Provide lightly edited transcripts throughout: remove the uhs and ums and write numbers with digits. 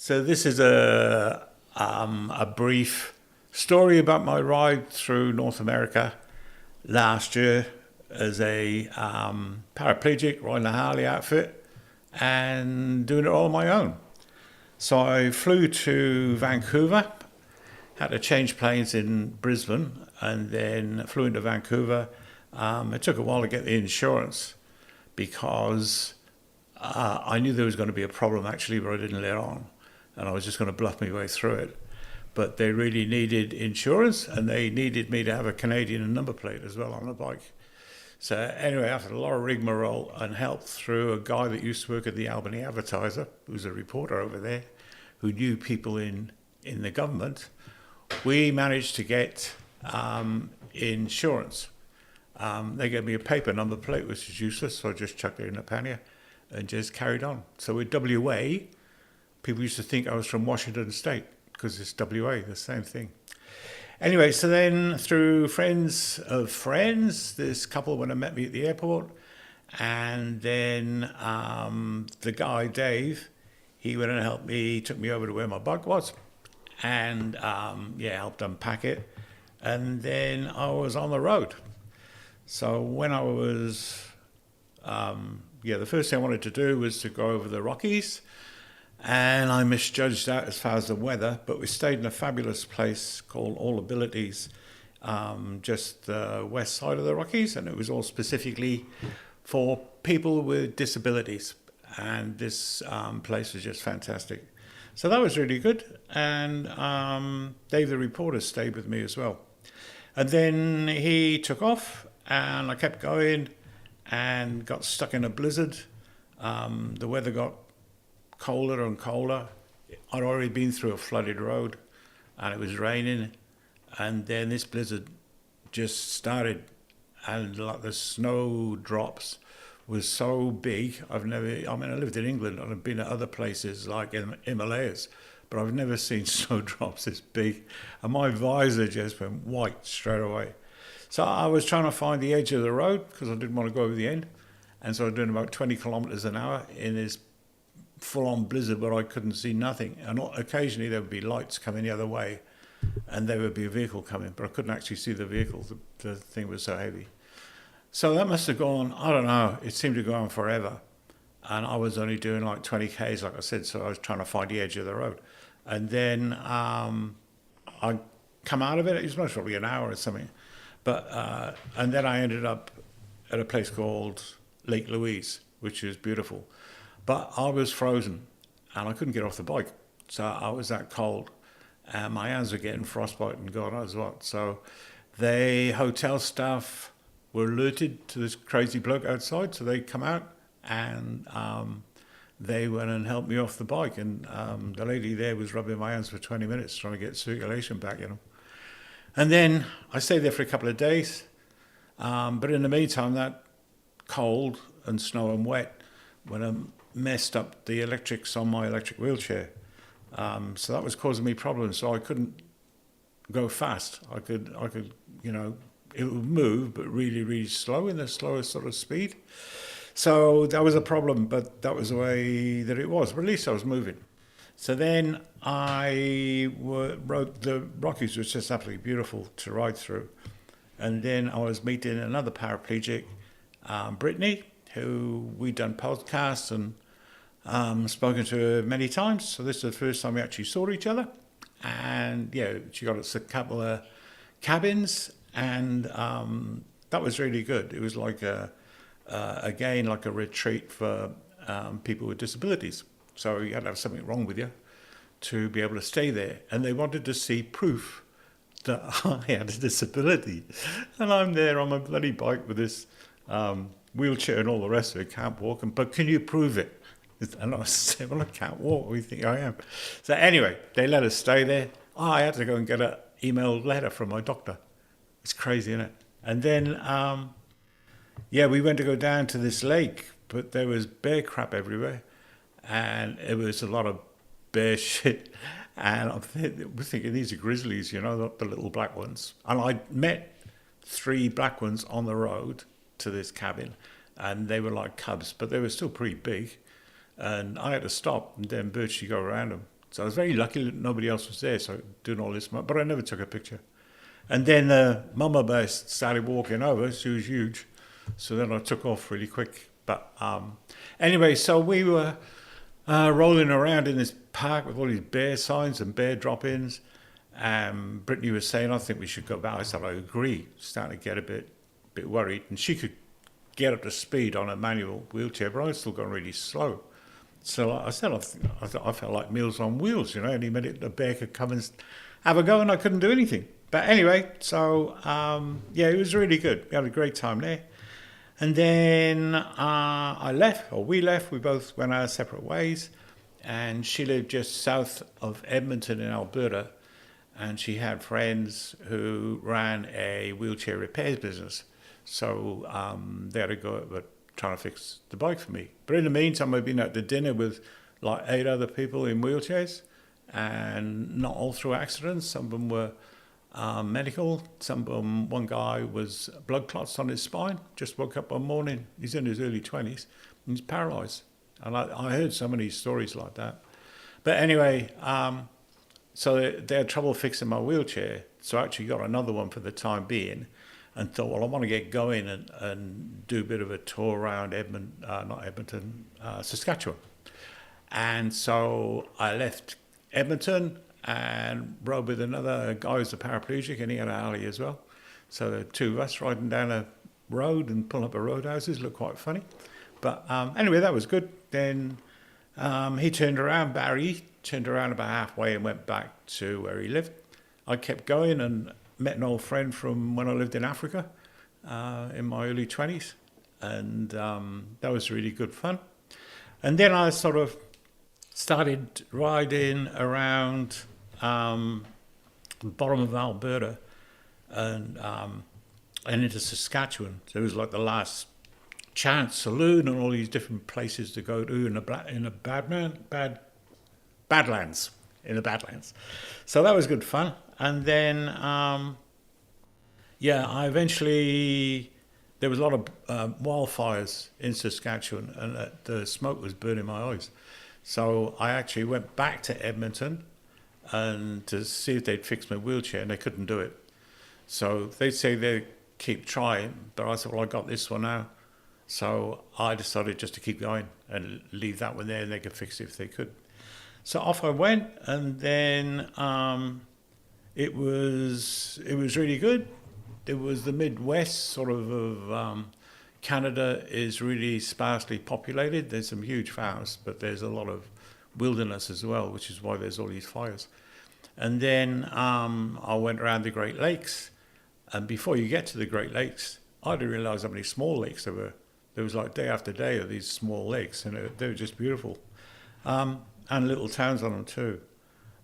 So this is a brief story about my ride through North America last year as a paraplegic riding a Harley outfit and doing it all on my own. So I flew to Vancouver, had to change planes in Brisbane, and then flew into Vancouver. It took a while to get the insurance because I knew there was going to be a problem actually, but I didn't let on. And I was just going to bluff my way through it. But they really needed insurance, and they needed me to have a Canadian number plate as well on the bike. So anyway, after a lot of rigmarole and help through a guy that used to work at the Albany Advertiser, who's a reporter over there, who knew people in the government, we managed to get insurance. They gave me a paper number plate, which is useless, so I just chucked it in a pannier and just carried on. So with WA, people used to think I was from Washington State because it's WA, the same thing. Anyway, so then through friends of friends, this couple went and met me at the airport, and then the guy, Dave, he went and helped me, took me over to where my bike was, and helped unpack it, and then I was on the road. So when I was, the first thing I wanted to do was to go over the Rockies, and I misjudged that as far as the weather, but we stayed in a fabulous place called All Abilities, just the west side of the Rockies, and it was all specifically for people with disabilities, and this place was just fantastic. So that was really good, and Dave the reporter stayed with me as well. And then he took off, and I kept going and got stuck in a blizzard. The weather got colder and colder. I'd already been through a flooded road and it was raining, and then this blizzard just started, and like the snow drops was so big. I lived in England and I've been at other places like in the Himalayas, but I've never seen snow drops this big, and my visor just went white straight away. So I was trying to find the edge of the road because I didn't want to go over the end, and so I was doing about 20 kilometers an hour in this full-on blizzard where I couldn't see nothing, and occasionally there would be lights coming the other way and there would be a vehicle coming, but I couldn't actually see the vehicle. The thing was so heavy. So that must have gone, I don't know, it seemed to go on forever, and I was only doing like 20 k's, like I said, so I was trying to find the edge of the road. And then I come out of it was most probably an hour or something, but and then I ended up at a place called Lake Louise, which is beautiful. But I was frozen and I couldn't get off the bike. So I was that cold and my hands were getting frostbite and God knows what. So the hotel staff were alerted to this crazy bloke outside. So they come out and they went and helped me off the bike. And the lady there was rubbing my hands for 20 minutes trying to get circulation back, And then I stayed there for a couple of days. But in the meantime, that cold and snow and wet when I'm messed up the electrics on my electric wheelchair. So that was causing me problems. So I couldn't go fast. I could, it would move, but really, really slow in the slowest sort of speed. So that was a problem, but that was the way that it was. But at least I was moving. So then I rode the Rockies, which was just absolutely beautiful to ride through. And then I was meeting another paraplegic, Brittany, who we'd done podcasts and spoken to her many times. So this is the first time we actually saw each other. And she got us a couple of cabins, and that was really good. It was like again like a retreat for people with disabilities. So you had to have something wrong with you to be able to stay there. And they wanted to see proof that I had a disability. And I'm there on my bloody bike with this wheelchair and all the rest of it, can't walk, but can you prove it? And I said, well, I can't walk, what do you think I am? So anyway, they let us stay there. I had to go and get an emailed letter from my doctor. It's crazy, isn't it? And then, we went to go down to this lake, but there was bear crap everywhere. And it was a lot of bear shit. And I'm thinking, these are grizzlies, the little black ones. And I met 3 black ones on the road to this cabin, and they were like cubs, but they were still pretty big. And I had to stop and then virtually go around them So I was very lucky that nobody else was there, so doing all this, but I never took a picture. And then the mama bear started walking over. She was huge. So then I took off really quick. But anyway, so we were rolling around in this park with all these bear signs and bear drop-ins. Brittany was saying, I think we should go back. I said, I agree. Starting to get a bit worried. And she could get up to speed on a manual wheelchair, but I was still going really slow. So I said, I felt like Meals on Wheels, any minute a bear could come and have a go, and I couldn't do anything. But anyway, so it was really good. We had a great time there. And then we left. We both went our separate ways. And she lived just south of Edmonton in Alberta. And she had friends who ran a wheelchair repairs business. So they had to go at trying to fix the bike for me. But in the meantime, I've been at the dinner with like 8 other people in wheelchairs, and not all through accidents. Some of them were medical. Some of them, one guy was blood clots on his spine. Just woke up one morning. He's in his early 20s. And he's paralyzed. And I heard so many stories like that. But anyway, so they had trouble fixing my wheelchair. So I actually got another one for the time being, and thought, well, I want to get going and do a bit of a tour around Saskatchewan. And so I left Edmonton and rode with another guy who's a paraplegic, and he had a Harley as well. So the two of us riding down a road and pulling up at roadhouses looked quite funny. But anyway, that was good. Then Barry turned around about halfway and went back to where he lived. I kept going and met an old friend from when I lived in Africa in my early 20s. And that was really good fun. And then I sort of started riding around the bottom of Alberta and into Saskatchewan. So it was like the last chance saloon and all these different places to go to in the Badlands. So that was good fun. And then, I eventually, there was a lot of wildfires in Saskatchewan, and the smoke was burning my eyes. So I actually went back to Edmonton and to see if they'd fix my wheelchair, and they couldn't do it. So they'd say they'd keep trying, but I said, well, I got this one now. So I decided just to keep going and leave that one there, and they could fix it if they could. So off I went, and then it was really good. It was the Midwest sort of Canada is really sparsely populated. There's some huge forests, but there's a lot of wilderness as well, which is why there's all these fires. And then I went around the Great Lakes, and before you get to the Great Lakes, I didn't realize how many small lakes there were. There was like day after day of these small lakes, and they were just beautiful. And little towns on them too.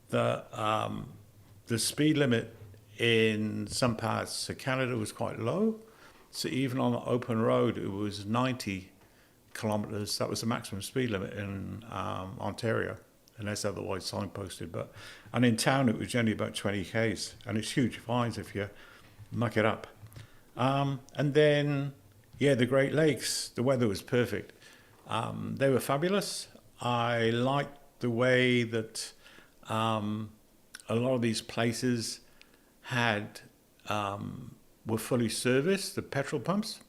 The speed limit in some parts of Canada was quite low. So even on the open road, it was 90 kilometres. That was the maximum speed limit in Ontario, unless otherwise signposted. And in town, it was generally about 20 k's, and it's huge fines if you muck it up. And then, the Great Lakes, the weather was perfect. They were fabulous. I liked the way that a lot of these places were fully serviced, the petrol pumps.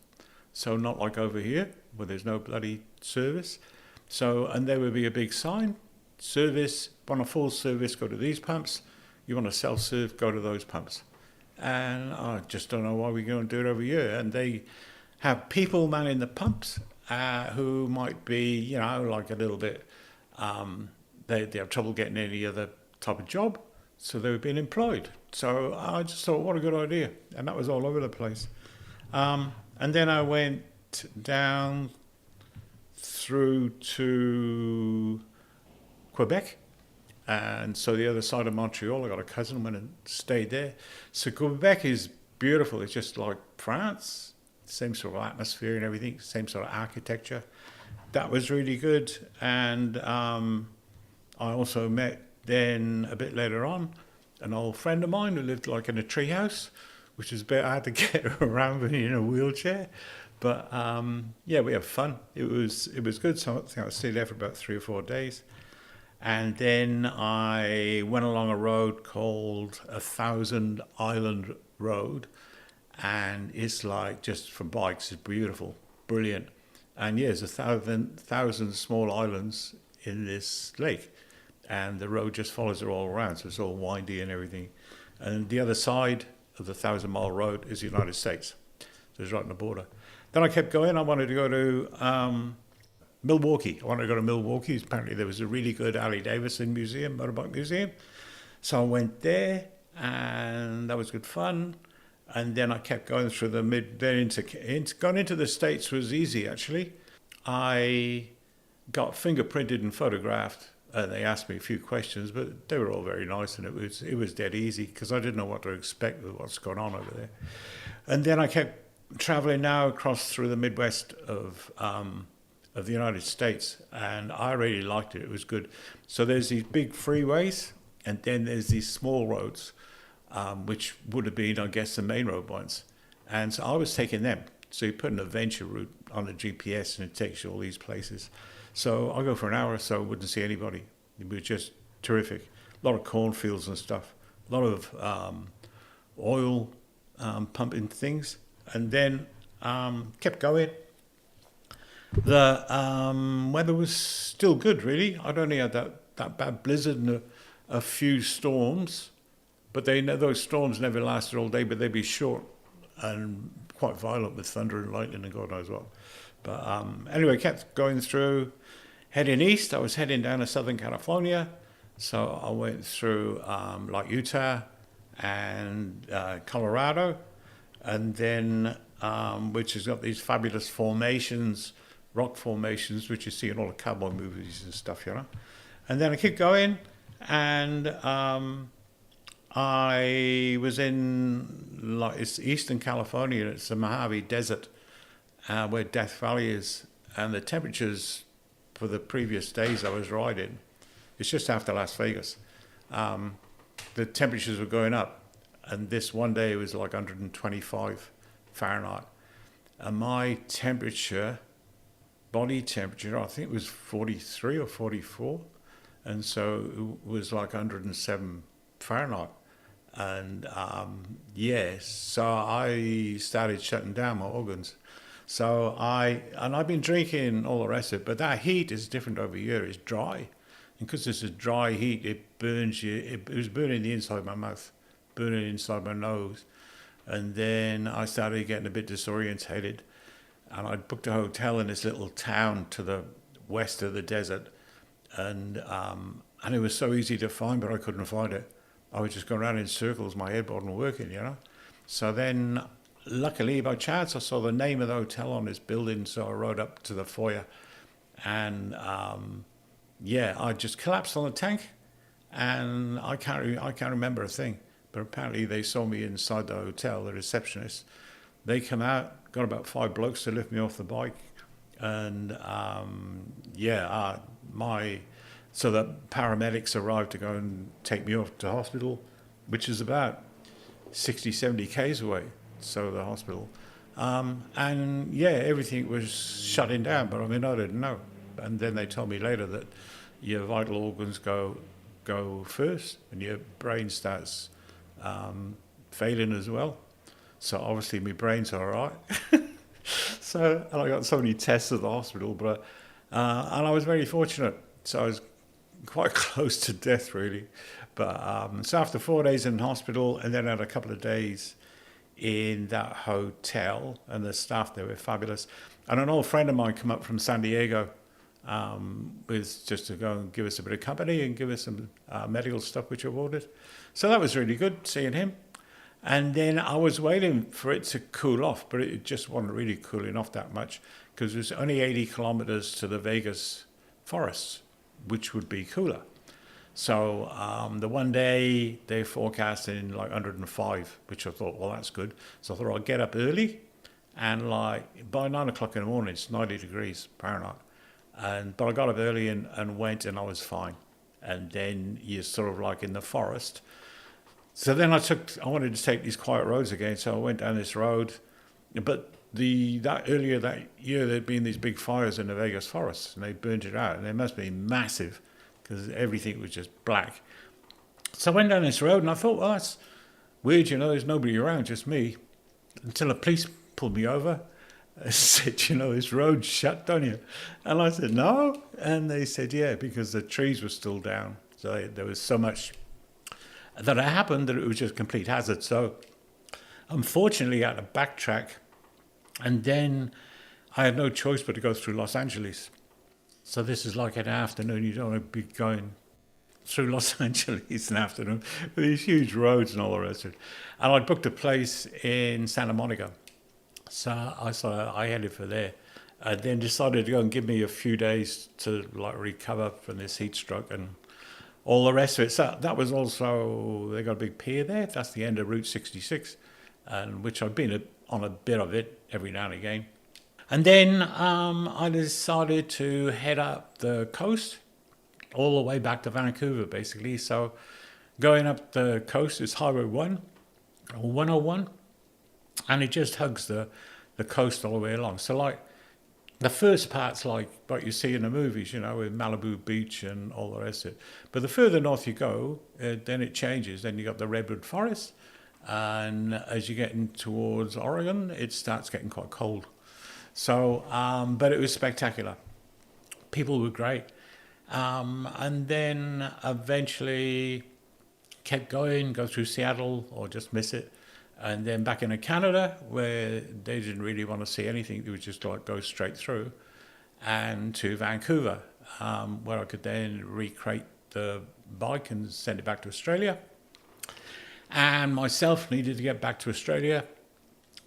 So not like over here, where there's no bloody service. So, and there would be a big sign, service, want a full service, go to these pumps. You want a self-serve, go to those pumps. And I just don't know why we're going to do it over here. And they have people manning the pumps who might be, like a little bit, they have trouble getting any other type of job. So they were being employed. So I just thought, what a good idea. And that was all over the place. And then I went down through to Quebec. And so the other side of Montreal, I got a cousin, went and stayed there. So Quebec is beautiful. It's just like France. Same sort of atmosphere and everything. Same sort of architecture. That was really good. And I also met then a bit later on an old friend of mine who lived like in a treehouse, which was a bit hard to get around with in a wheelchair. But we had fun. It was good. So I think I stayed there for about 3 or 4 days. And then I went along a road called 1,000 Island Road, and it's like just for bikes, it's beautiful, brilliant. And yeah, there's 1,000 small islands in this lake, and the road just follows it all around, so it's all windy and everything. And the other side of the 1,000 mile road is the United States, so it's right on the border. Then I kept going. I wanted to go to Milwaukee. I wanted to go to Milwaukee. Apparently, there was a really good Harley Davidson museum, motorbike museum. So I went there, and that was good fun. And then I kept going through the going into the States was easy, actually. I got fingerprinted and photographed. They asked me a few questions, but they were all very nice, and it was dead easy because I didn't know what to expect with what's going on over there. And then I kept traveling now across through the Midwest of the United States, and I really liked it. It was good. So there's these big freeways, and then there's these small roads, which would have been, I guess, the main road once. And so I was taking them. So you put an adventure route on the GPS, and it takes you all these places. So I go for an hour or so, wouldn't see anybody. It was just terrific. A lot of cornfields and stuff. A lot of oil pumping things. And then kept going. The weather was still good, really. I'd only had that bad blizzard and a few storms, but those storms never lasted all day, but they'd be short and quite violent with thunder and lightning and God knows what. But anyway, kept going through, heading east. I was heading down to Southern California, so I went through like Utah and Colorado, and then which has got these fabulous formations, rock formations, which you see in all the cowboy movies and stuff, you know. And then I keep going, and I was in it's Eastern California. It's the Mojave Desert, where Death Valley is, and the temperatures for the previous days I was riding, it's just after Las Vegas. The temperatures were going up, and this one day it was like 125 Fahrenheit, and my temperature, body temperature, I think it was 43 or 44, and so it was like 107 Fahrenheit. And so I started shutting down my organs. So I've been drinking all the rest of it, but that heat is different over here. It's dry, and because it's a dry heat, it burns you. It was burning the inside of my mouth, burning inside my nose, and then I started getting a bit disorientated. And I booked a hotel in this little town to the west of the desert, and it was so easy to find, but I couldn't find it. I was just going around in circles. My head wasn't working, you know. So then, luckily, by chance, I saw the name of the hotel on this building, so I rode up to the foyer, and I just collapsed on the tank, and I can't remember a thing. But apparently, they saw me inside the hotel. The receptionist, they come out, got about 5 blokes to lift me off the bike, and so the paramedics arrived to go and take me off to hospital, which is about 60, 70 k's away, so the hospital. Everything was shutting down, but I mean, I didn't know. And then they told me later that your vital organs go first, and your brain starts failing as well. So obviously my brain's all right. And I got so many tests at the hospital, but and I was very fortunate. So I was quite close to death, really. But so after 4 days in hospital, and then had a couple of days in that hotel, and the staff there were fabulous. And an old friend of mine come up from San Diego with just to go and give us a bit of company and give us some medical stuff which I ordered. So that was really good, seeing him. And then I was waiting for it to cool off, but it just wasn't really cooling off that much because it was only 80 kilometers to the Vegas forests, which would be cooler. So the one day they forecasted like 105, which I thought, well, that's good. So I thought I'll get up early, and like by 9 o'clock in the morning, it's 90 degrees Fahrenheit. But I got up early and went, and I was fine. And then you're sort of like in the forest. So then I wanted to take these quiet roads again, so I went down this road. But earlier that year, there'd been these big fires in the Vegas forests, and they burned it out, and they must be massive. because everything was just black. So I went down this road and I thought, well, that's weird, there's nobody around, just me. Until the police pulled me over and said, this road's shut, don't you? And I said, no. And they said, yeah, because the trees were still down. So there was so much that had happened that it was just a complete hazard. So unfortunately, I had to backtrack. And then I had no choice but to go through Los Angeles. So this is like an afternoon. You don't want to be going through Los Angeles in the afternoon with these huge roads and all the rest of it. And I booked a place in Santa Monica. So I headed for there. And then decided to go and give me a few days to recover from this heat stroke and all the rest of it. So that was also, they got a big pier there. That's the end of Route 66, and which I've been on a bit of it every now and again. And then I decided to head up the coast all the way back to Vancouver, basically. So going up the coast is Highway 1, or 101, and it just hugs the coast all the way along. So the first part's like what you see in the movies, with Malibu Beach and all the rest of it. But the further north you go, then it changes. Then you got the redwood forest, and as you get in towards Oregon, it starts getting quite cold. So, but it was spectacular. People were great. And then eventually kept going, go through Seattle or just miss it. And then back into Canada, where they didn't really want to see anything. They would just go straight through. And to Vancouver, where I could then recreate the bike and send it back to Australia. And myself needed to get back to Australia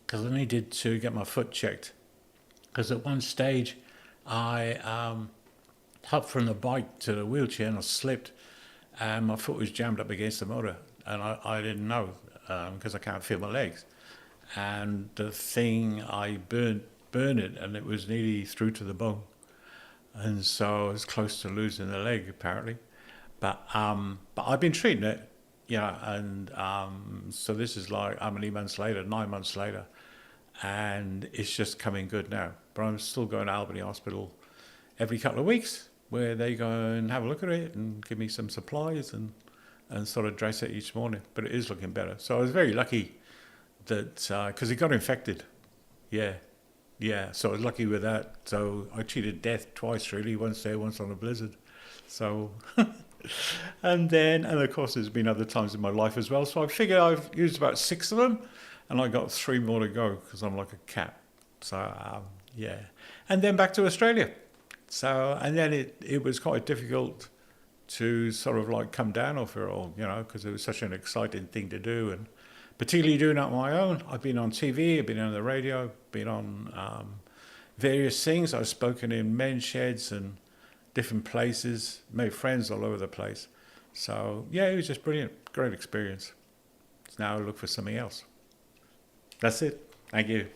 because I needed to get my foot checked. Because at one stage, I hopped from the bike to the wheelchair and I slipped, and my foot was jammed up against the motor, and I didn't know because I can't feel my legs. And the thing, I burned it, and it was nearly through to the bone, and so I was close to losing the leg apparently. But I've been treating it, and so this is how many months later? 9 months later. And it's just coming good now. But I'm still going to Albany Hospital every couple of weeks, where they go and have a look at it and give me some supplies and sort of dress it each morning. But it is looking better. So I was very lucky that, because it got infected. Yeah. So I was lucky with that. So I cheated death twice, really, once there, once on a blizzard. So, and of course there's been other times in my life as well. So I figure I've used about 6 of them. And I got 3 more to go because I'm like a cat. So, yeah. And then back to Australia. So, and then it was quite difficult to sort of come down off it all, because it was such an exciting thing to do. And particularly doing it on my own. I've been on TV, I've been on the radio, been on various things. I've spoken in men's sheds and different places, made friends all over the place. So, yeah, it was just brilliant. Great experience. So now I look for something else. That's it. Thank you.